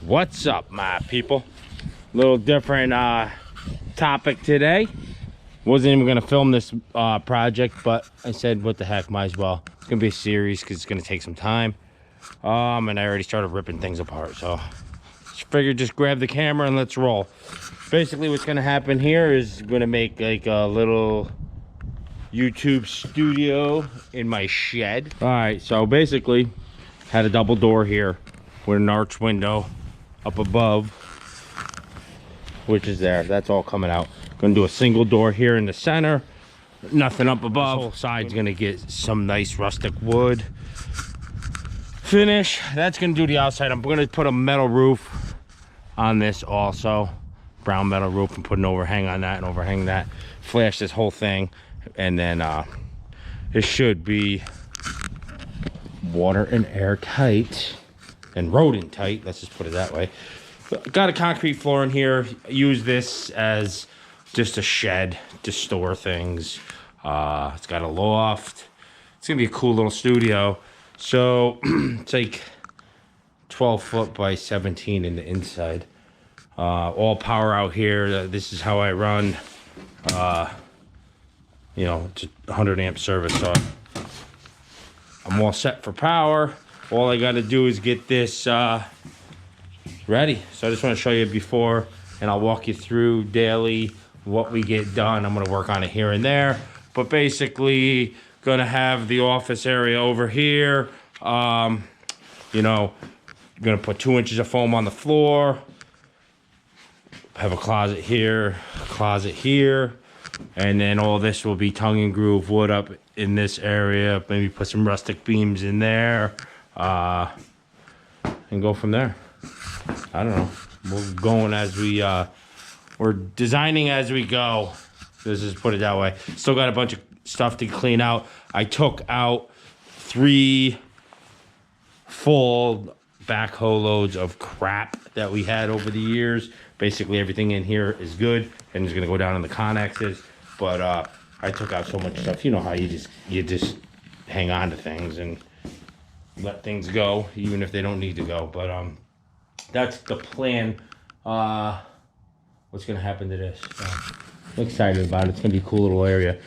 What's up, my people? Little different topic today. Wasn't even gonna film this project, but I said what the heck, might as well. It's gonna be a series because it's gonna take some time, and I already started ripping things apart, so just figured just grab the camera and let's roll. Basically what's gonna happen here is I'm gonna make like a little YouTube studio in my shed. All right, so basically had a double door here with an arch window up above, which is there. That's all coming out. Gonna do a single door here in the center, nothing up above. This whole side's gonna get some nice rustic wood finish. That's gonna do the outside. I'm gonna put a metal roof on this also, brown metal roof, and put an overhang on that and overhang that, flash this whole thing, and then it should be water and air tight and rodent tight, let's just put it that way. Got a concrete floor in here. Use this as just a shed to store things. It's got a loft. It's gonna be a cool little studio. So it's like 12 foot by 17 in the inside. All power out here. This is how I run. You know, it's a 100 amp service, so I'm all set for power. All I got to do is get this ready. So I just want to show you before, and I'll walk you through daily what we get done. I'm going to work on it here and there, but basically going to have the office area over here. You know, going to put 2 inches of foam on the floor. Have a closet here, and then all this will be tongue and groove wood up in this area. Maybe put some rustic beams in there, and go from there. I don't know. We're going as we we're designing as we go. Let's just put it that way. Still got a bunch of stuff to clean out. I took out 3 full backhoe loads of crap that we had over the years. Basically everything in here is good and it's gonna go down in the connexes. But I took out so much stuff. You know how you just hang on to things and let things go, even if they don't need to go. But that's the plan. What's gonna happen to this? I'm excited about it. It's gonna be a cool little area,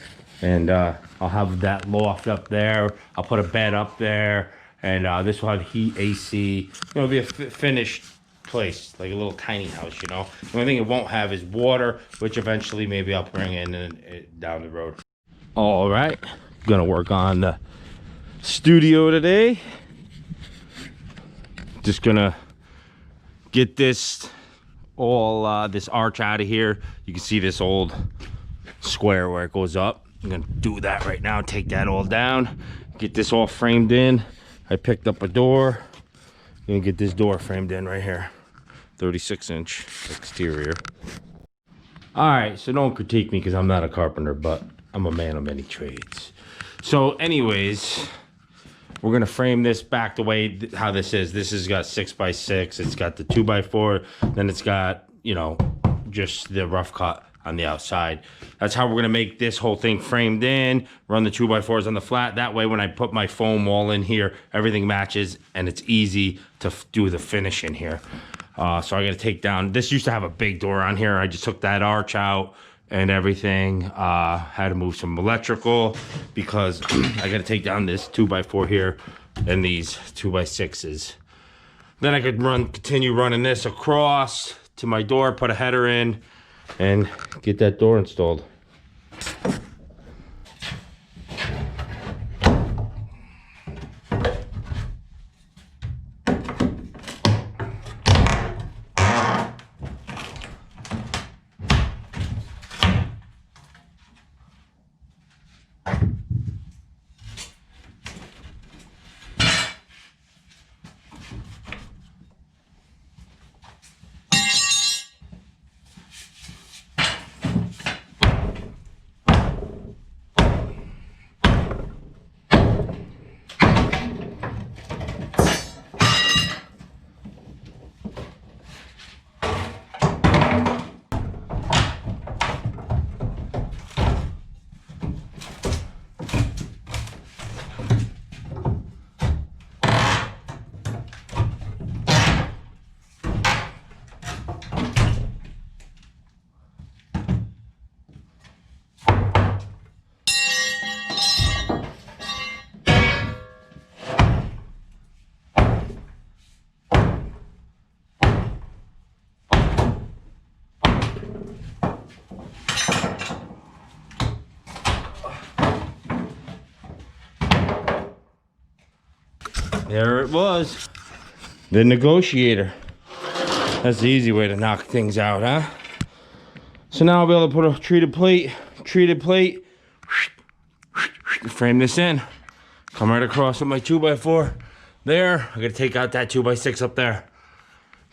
and I'll have that loft up there. I'll put a bed up there, and this will have heat, AC. It'll be a finished place, like a little tiny house, you know. The only thing it won't have is water, which eventually maybe I'll bring in down the road. All right, gonna work on the studio today. Just gonna get this all this arch out of here. You can see this old square where it goes up. I'm gonna do that right now, take that all down, get this all framed in. I picked up a door. I'm gonna get this door framed in right here. 36-inch exterior. All right, so don't critique me because I'm not a carpenter, but I'm a man of many trades. So anyways, we're gonna frame this back the way how this is. This has got 6x6. It's got the 2x4. Then it's got, you know, just the rough cut on the outside. That's how we're gonna make this whole thing framed in. Run the 2x4s on the flat. That way, when I put my foam wall in here, everything matches and it's easy to do the finish in here. So I gotta take down. This used to have a big door on here. I just took that arch out and everything. Had to move some electrical because I gotta take down this 2x4 here and these 2x6s. Then I could continue running this across to my door, put a header in, and get that door installed. There it was. The negotiator. That's the easy way to knock things out, huh? So now I'll be able to put a treated plate, frame this in. Come right across with my 2x4 there. I gotta take out that 2x6 up there.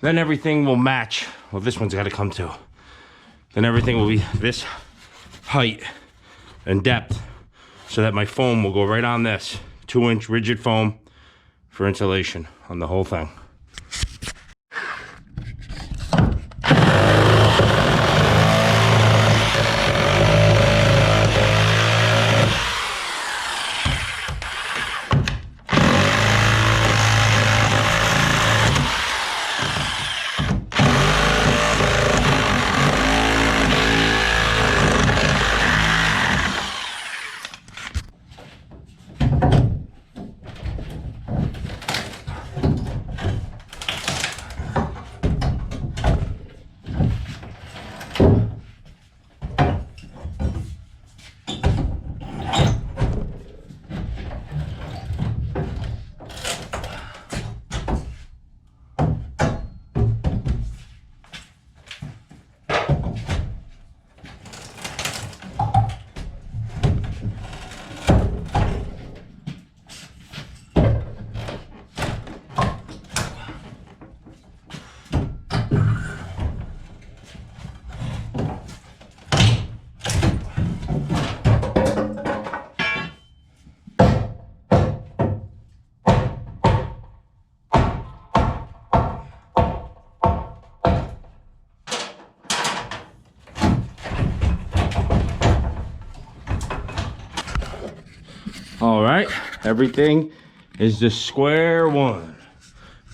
Then everything will match. Well, this one's gotta come too. Then everything will be this height and depth so that my foam will go right on this 2-inch rigid foam for insulation on the whole thing. All right, everything is the square one,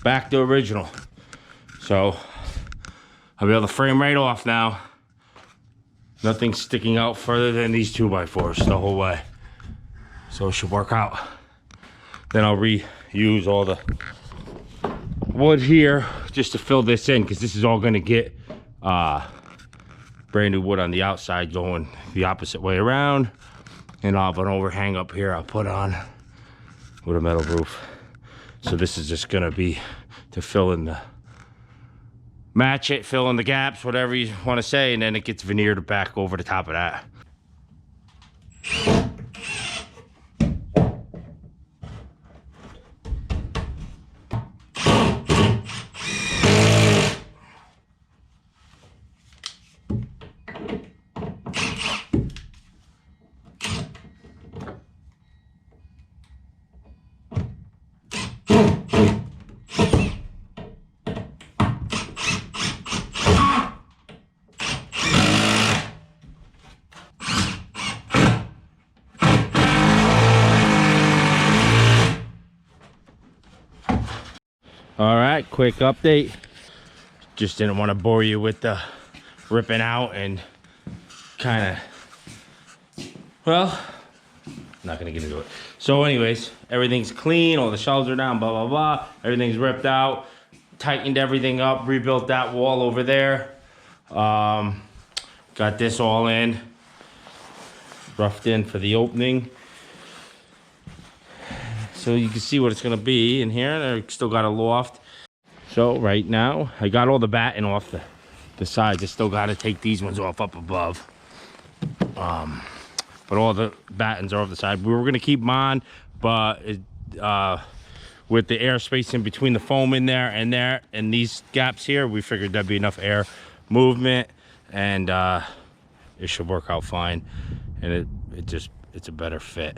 back to original. So I'll be able to frame right off now. Nothing sticking out further than these 2x4s the whole way. So it should work out. Then I'll reuse all the wood here just to fill this in, because this is all gonna get brand new wood on the outside going the opposite way around. And I'll have an overhang up here I'll put on with a metal roof. So this is just gonna be to fill in the, match it, fill in the gaps, whatever you wanna say, and then it gets veneered back over the top of that. All right, quick update. Just didn't want to bore you with the ripping out and kind of, well, not gonna get into it. So anyways, everything's clean, all the shelves are down, blah, blah, blah. Everything's ripped out, tightened everything up, rebuilt that wall over there. Got this all in, roughed in for the opening. So you can see what it's gonna be in here. I still got a loft. So right now, I got all the batting off the sides. I still gotta take these ones off up above. But all the battens are off the side. We were gonna keep them on, but with the air space in between the foam in there and these gaps here, we figured there'd be enough air movement, and it should work out fine. And it's a better fit.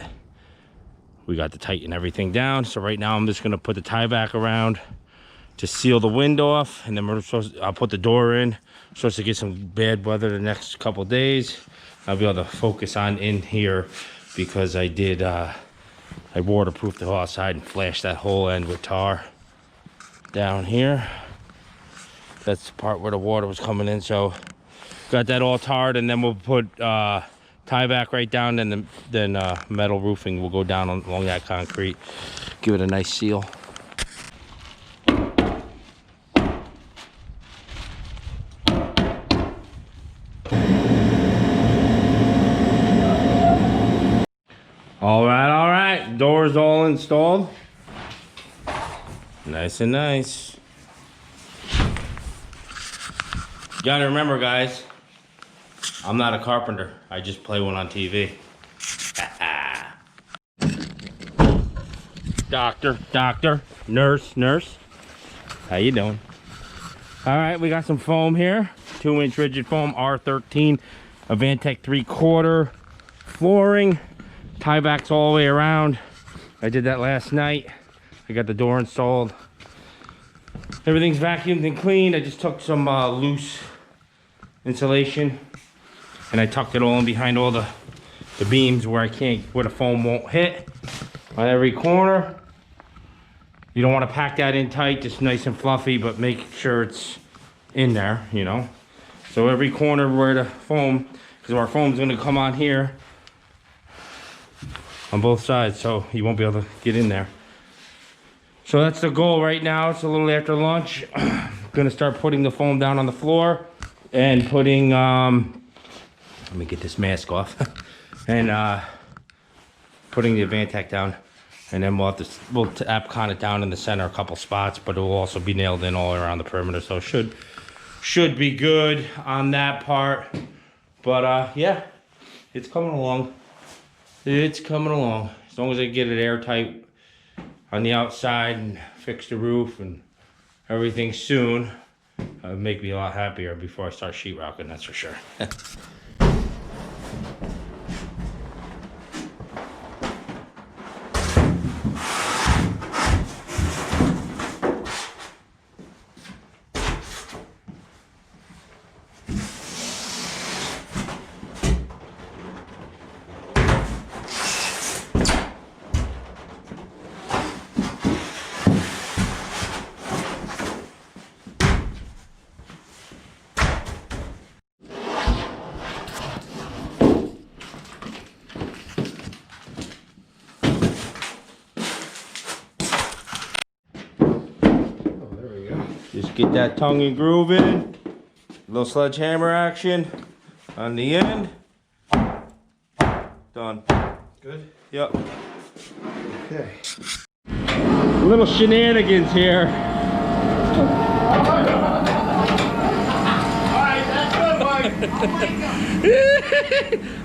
We got to tighten everything down. So right now I'm just gonna put the tie back around to seal the wind off, and then I'll put the door in. I'm supposed to get some bad weather the next couple days. I'll be able to focus on in here because I did I waterproofed the whole outside and flashed that whole end with tar down here. That's the part where the water was coming in. So got that all tarred, and then we'll put tie back right down, and then metal roofing will go down along that concrete, give it a nice seal. All right, doors all installed. Nice and nice. You gotta remember, guys, I'm not a carpenter. I just play one on TV. Doctor, nurse. How you doing? All right, we got some foam here. 2-inch rigid foam, R13, Avantech 3/4 flooring. Tiebacks all the way around. I did that last night. I got the door installed. Everything's vacuumed and cleaned. I just took some loose insulation and I tucked it all in behind all the beams where where the foam won't hit on every corner. You don't want to pack that in tight, just nice and fluffy, but make sure it's in there, you know. So every corner where the foam, because our foam's going to come on here on both sides, so you won't be able to get in there. So that's the goal right now. It's a little after lunch. I'm gonna start putting the foam down on the floor and putting, let me get this mask off, and putting the Avantech down. And then we'll tap con it down in the center a couple spots, but it will also be nailed in all around the perimeter. So it should be good on that part. But yeah, it's coming along. It's coming along. As long as I get it airtight on the outside and fix the roof and everything soon, it'll make me a lot happier before I start sheetrocking, that's for sure. Just get that tongue and groove in. A little sledgehammer action on the end. Done. Good? Yep. Okay. Little shenanigans here. Alright, that's good, Mike.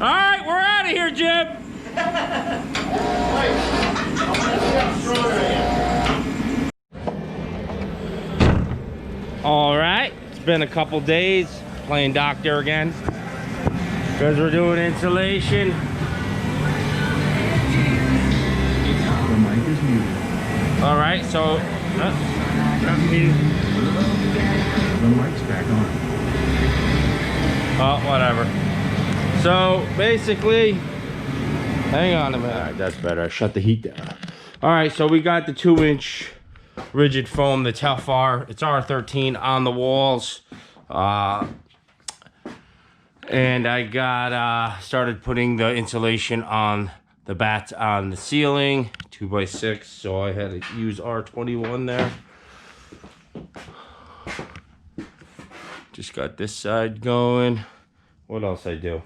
Alright, we're out of here, Jim. Alright, it's been a couple days playing doctor again because we're doing insulation. The mic is muted. Alright, so The mic's back on. oh, whatever. So basically, hang on a minute. Alright, that's better. I shut the heat down. Alright, so we got the 2-inch rigid foam, the Telfar. It's R13 on the walls. And I got started putting the insulation on the bats on the ceiling, 2x6. So I had to use R21 there. Just got this side going. What else I do?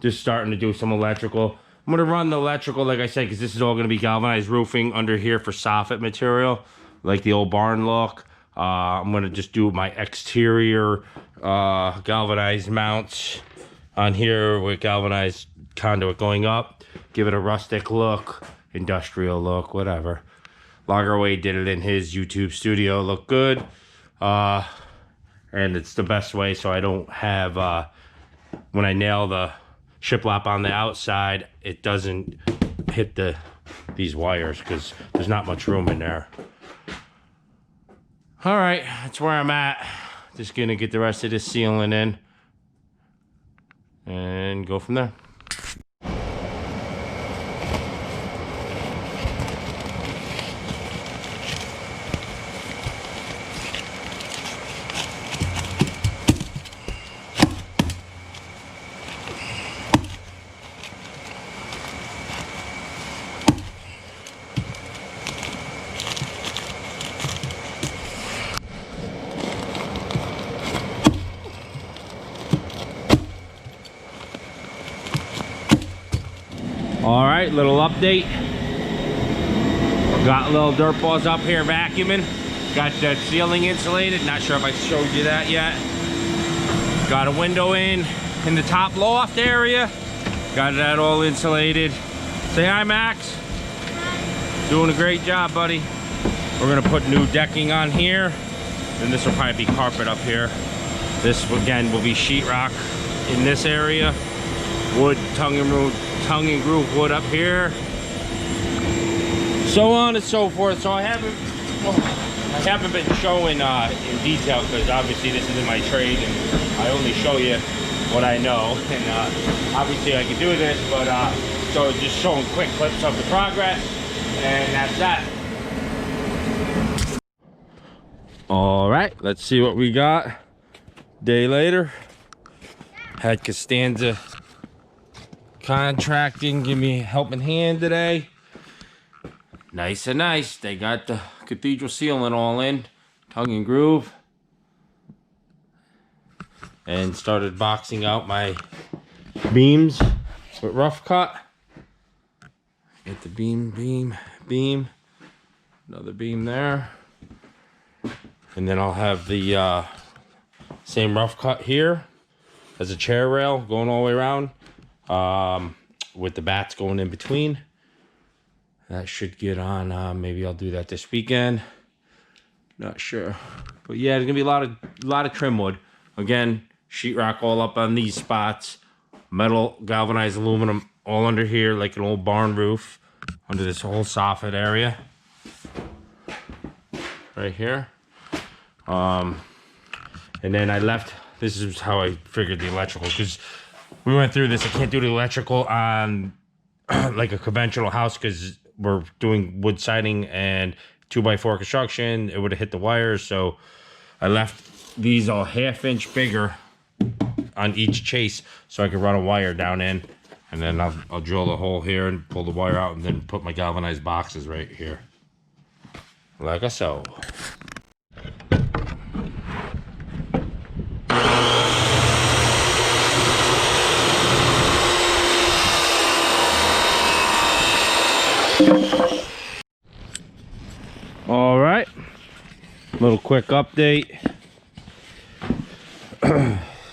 Just starting to do some electrical. I'm gonna run the electrical, like I said, because this is all gonna be galvanized roofing under here for soffit material, like the old barn look. I'm gonna just do my exterior galvanized mounts on here with galvanized conduit going up. Give it a rustic look, industrial look, whatever. Lagerway did it in his YouTube studio, looked good. And it's the best way so I don't have, when I nail the shiplap on the outside, it doesn't hit these wires because there's not much room in there. All right, that's where I'm at. Just gonna get the rest of this ceiling in and go from there. All right, little update. Got little dirt balls up here vacuuming. Got the ceiling insulated. Not sure if I showed you that yet. Got a window in the top loft area. Got that all insulated. Say hi, Max. Doing a great job, buddy. We're gonna put new decking on here. And this will probably be carpet up here. This, again, will be sheetrock in this area. Wood, tongue and groove wood up here. So on and so forth. So I haven't been showing in detail because obviously this isn't my trade and I only show you what I know. And obviously I can do this, but so just showing quick clips of the progress, and that's that. All right, let's see what we got. Day later, had Costanza Contracting give me a helping hand today. Nice and nice. They got the cathedral ceiling all in, tongue and groove, and started boxing out my beams with rough cut. Get the beam, another beam there, and then I'll have the same rough cut here as a chair rail going all the way around, with the bats going in between. That should get on. Maybe I'll do that this weekend. Not sure, but yeah, there's gonna be a lot of trim wood. Again, sheetrock all up on these spots. Metal galvanized aluminum all under here, like an old barn roof, under this whole soffit area, right here. And then I left. This is how I figured the electrical, because we went through this. I can't do the electrical on like a conventional house because we're doing wood siding and 2x4 construction. It would have hit the wires, so I left these all 1/2 inch bigger on each chase so I could run a wire down in, and then I'll drill a hole here and pull the wire out and then put my galvanized boxes right here, like so. All right, little quick update.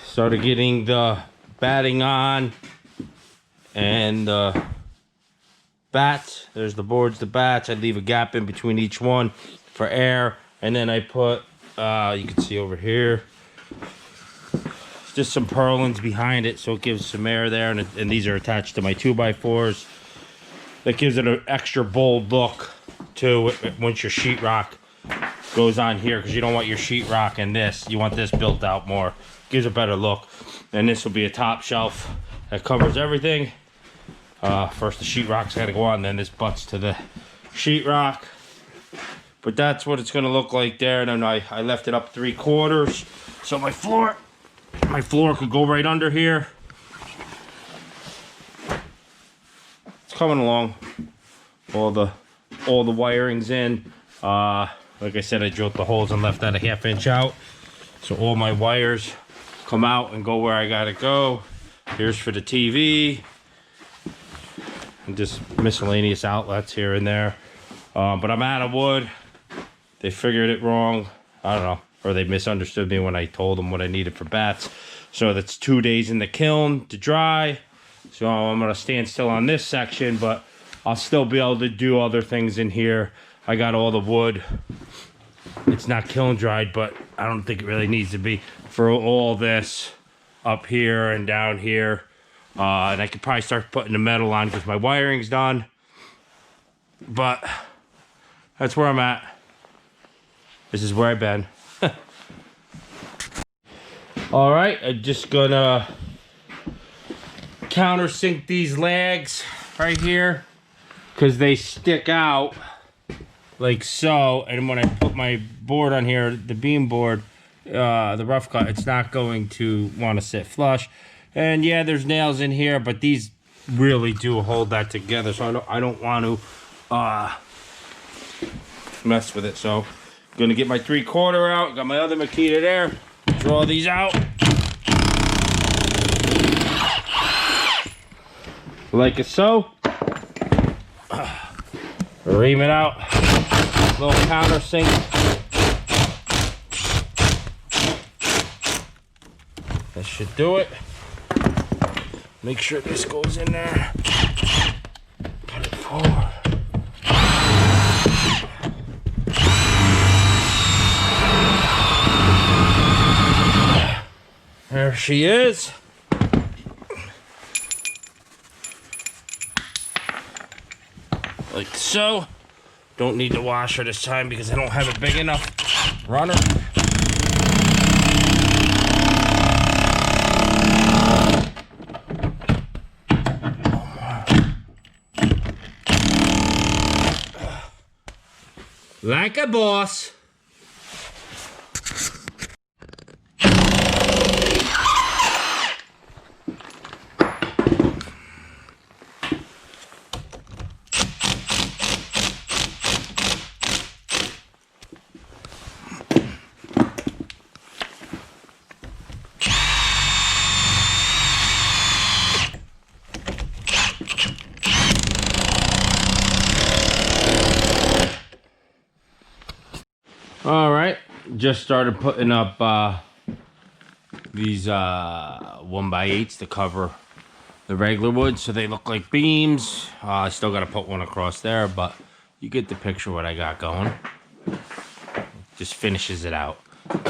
Started getting the batting on and the bats. There's the boards, the bats. I leave a gap in between each one for air, and then I put you can see over here just some purlins behind it so it gives some air there, and these are attached to my 2x4s. That gives it an extra bold look to it once your sheetrock goes on here, because you don't want your sheetrock and this. You want this built out more. Gives a better look. And this will be a top shelf that covers everything. First the sheetrock's got to go on, then this butts to the sheetrock. But that's what it's going to look like there. And then I left it up 3/4, so my floor could go right under here. It's coming along. All the wiring's in. Like I said, I drilled the holes and left that a 1/2 inch out, so all my wires come out and go where I gotta go. Here's for the TV and just miscellaneous outlets here and there. But I'm out of wood. They figured it wrong, I don't know, or they misunderstood me when I told them what I needed for bats. So that's 2 days in the kiln to dry. So I'm gonna stand still on this section, but I'll still be able to do other things in here. I got all the wood. It's not kiln dried, but I don't think it really needs to be for all this up here and down here. And I could probably start putting the metal on because my wiring's done. But that's where I'm at. This is where I've been. All right, I'm just gonna countersink these legs right here, because they stick out like so, and when I put my board on here, the beam board, the rough cut, it's not going to want to sit flush. And yeah, there's nails in here, but these really do hold that together, so I don't want to mess with it. So I'm gonna get my 3/4 out, got my other Makita there, draw these out like so. Ream it out, little countersink That should do it. Make sure this goes in there. Put it forward. There she is. Like so. Don't need to wash her this time because I don't have a big enough runner. Like a boss. All right, just started putting up these 1x8s to cover the regular wood so they look like beams. I still got to put one across there, but you get the picture what I got going. Just finishes it out.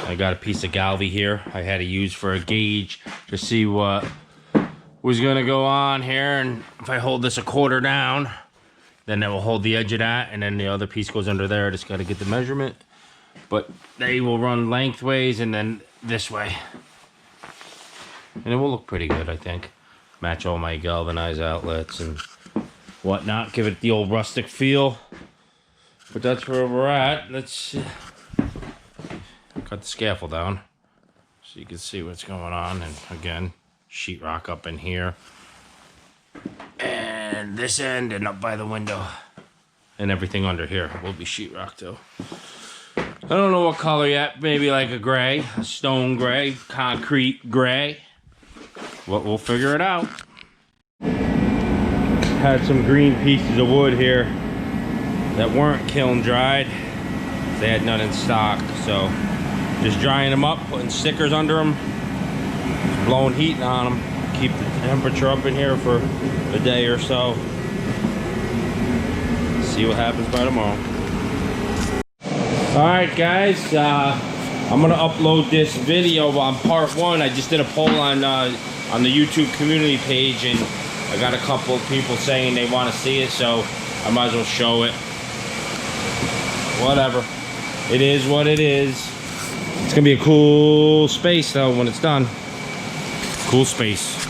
I got a piece of galvy here I had to use for a gauge to see what was gonna go on here, and if I hold this a quarter down, then it will hold the edge of that, and then the other piece goes under there. I just got to get the measurement. But they will run lengthways and then this way. And it will look pretty good, I think. Match all my galvanized outlets and whatnot. Give it the old rustic feel. But that's where we're at. Let's cut the scaffold down so you can see what's going on. And again, sheetrock up in here. And this end and up by the window. And everything under here will be sheetrock too. I don't know what color yet. Maybe like a gray, a stone gray, concrete gray. Well, we'll figure it out. Had some green pieces of wood here that weren't kiln dried. They had none in stock, so just drying them up, putting stickers under them, blowing heat on them, keep the temperature up in here for a day or so. See what happens by tomorrow. Alright guys, I'm gonna upload this video on part 1. I just did a poll on the YouTube community page, and I got a couple of people saying they want to see it, so I might as well show it. Whatever. It is what it is. It's gonna be a cool space though when it's done. Cool space.